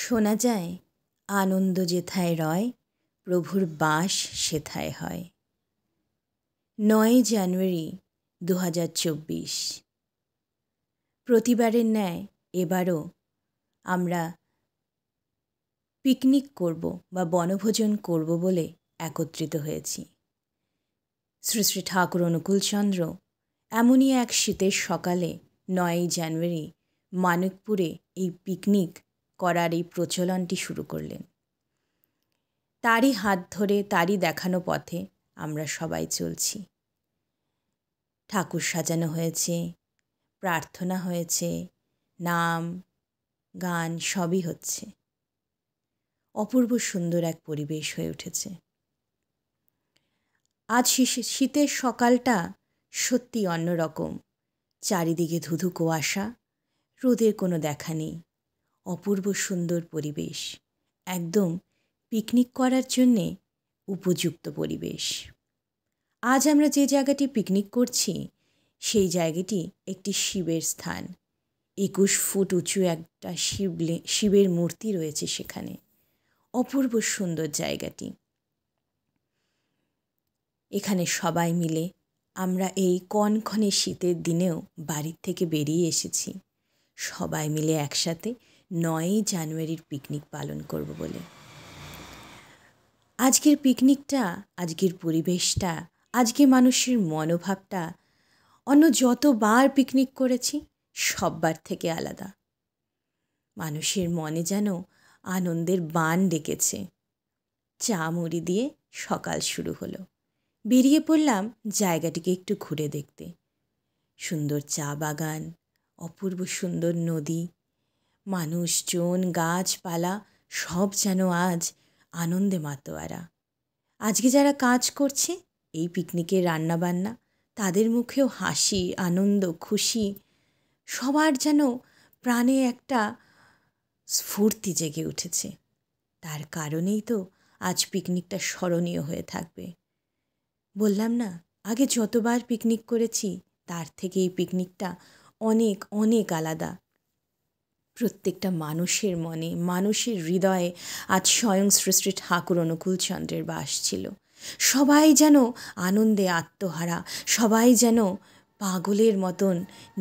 শোনা যায় আনন্দ যেথায় রয় প্রভুর বাস সেথায় হয়। ৯ জানুয়ারি ২০২৪। প্রতিবারের ন্যায় এবারও আমরা পিকনিক করব বা বনভোজন করব বলে একত্রিত হয়েছি। শ্রী শ্রী ঠাকুর অনুকূলচন্দ্র এমনই এক শীতের সকালে ৯ জানুয়ারি মানিকপুরে এই পিকনিক করার এই প্রচলনটি শুরু করলেন। তারই হাত ধরে তারই দেখানো পথে আমরা সবাই চলছি। ঠাকুর সাজানো হয়েছে, প্রার্থনা হয়েছে, নাম গান সবই হচ্ছে। অপূর্ব সুন্দর এক পরিবেশ হয়ে উঠেছে। আজ শীতের সকালটা সত্যি অন্যরকম। চারিদিকে ধুধু কুয়াশা, রোদের কোনো দেখা নেই। অপূর্ব সুন্দর পরিবেশ, একদম পিকনিক করার জন্যে উপযুক্ত পরিবেশ। আজ আমরা যে জায়গাটি পিকনিক করছি সেই জায়গাটি একটি শিবের স্থান। ২১ ফুট উঁচু একটা শিবের মূর্তি রয়েছে সেখানে। অপূর্ব সুন্দর জায়গাটি। এখানে সবাই মিলে আমরা এই কনকনে শীতের দিনেও বাড়ির থেকে বেরিয়ে এসেছি সবাই মিলে একসাথে ৯ জানুয়ারির পিকনিক পালন করব বলে। আজকের পিকনিকটা, আজকের পরিবেশটা, আজকে মানুষের মনোভাবটা অন্য যতবার পিকনিক করেছি সববার থেকে আলাদা। মানুষের মনে যেন আনন্দের বান ডেকেছে। চা মুড়ি দিয়ে সকাল শুরু হলো। বেরিয়ে পড়লাম জায়গাটিকে একটু ঘুরে দেখতে। সুন্দর চা বাগান, অপূর্ব সুন্দর নদী, মানুষজন, গাছপালা সব যেন আজ আনন্দে মাতোয়ারা। আজকে যারা কাজ করছে এই পিকনিকের রান্নাবান্না, তাদের মুখেও হাসি, আনন্দ, খুশি, সবার যেন প্রাণে একটা স্ফূর্তি জেগে উঠেছে। তার কারণেই তো আজ পিকনিকটা স্মরণীয় হয়ে থাকবে। বললাম না, আগে যতবার পিকনিক করেছি তার থেকে এই পিকনিকটা অনেক অনেক আলাদা। প্রত্যেকটা মানুষের মনে, মানুষের হৃদয়ে আজ স্বয়ং শ্রী শ্রী ঠাকুর অনুকূলচন্দ্রের বাস ছিল। সবাই যেন আনন্দে আত্মহারা, সবাই যেন পাগলের মতন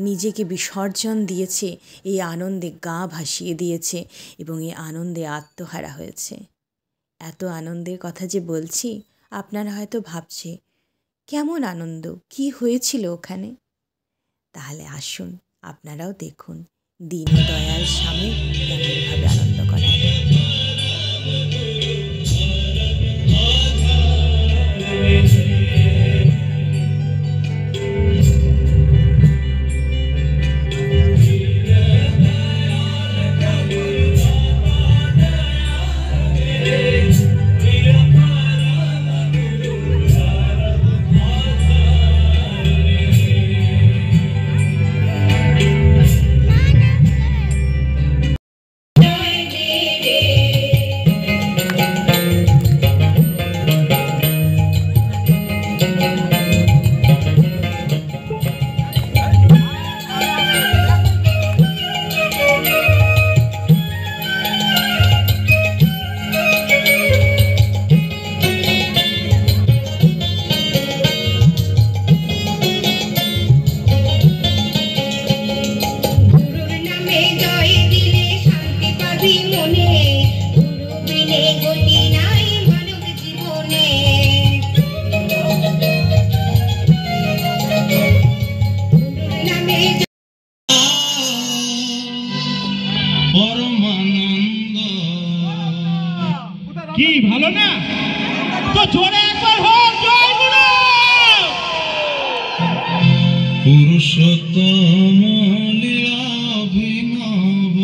নিজেকে বিসর্জন দিয়েছে, এই আনন্দে গা ভাসিয়ে দিয়েছে এবং এই আনন্দে আত্মহারা হয়েছে। এত আনন্দের কথা যে বলছি, আপনারা হয়তো ভাবছে কেমন আনন্দ, কি হয়েছিল ওখানে। তাহলে আসুন আপনারাও দেখুন দীনদয়াল স্বামী কেমনভাবে আনন্দ করেন। কি ভালো না তো জোরে একবার হোক জয় গুরু। পুরুষোত্তম লীলা অভিনব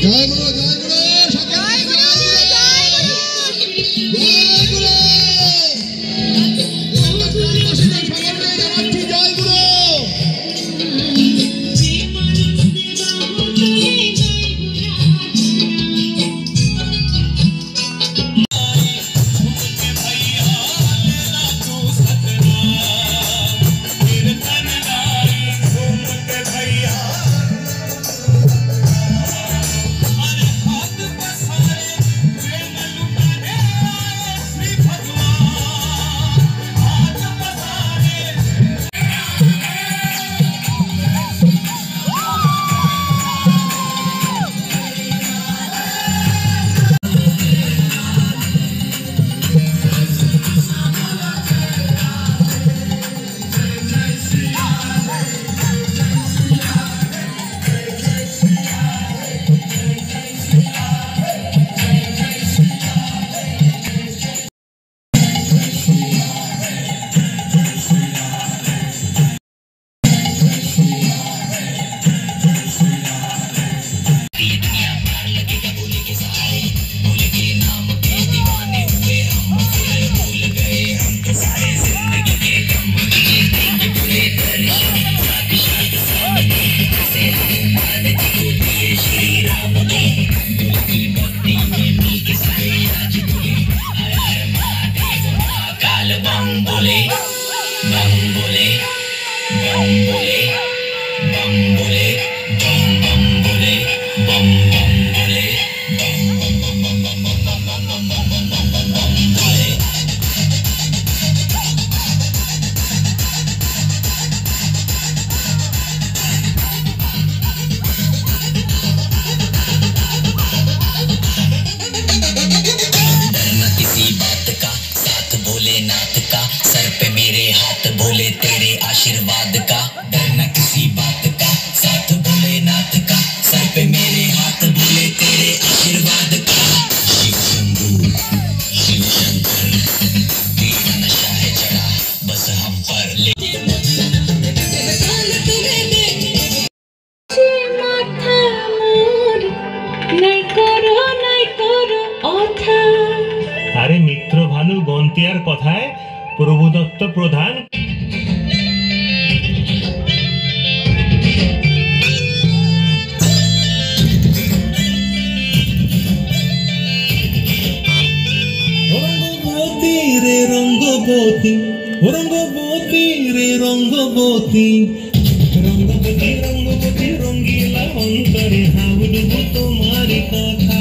জয় গুরু। ভানু গন্তিয়ার কথায় প্রভুদত্ত প্রধান রঙ্গবতী রে রঙ্গবতী রঙ্গবতী রে রঙ্গবতী রঙ্গবতী রঙ্গবতী রঙ্গিলা অন্তরে হাউডবো তোমার কথা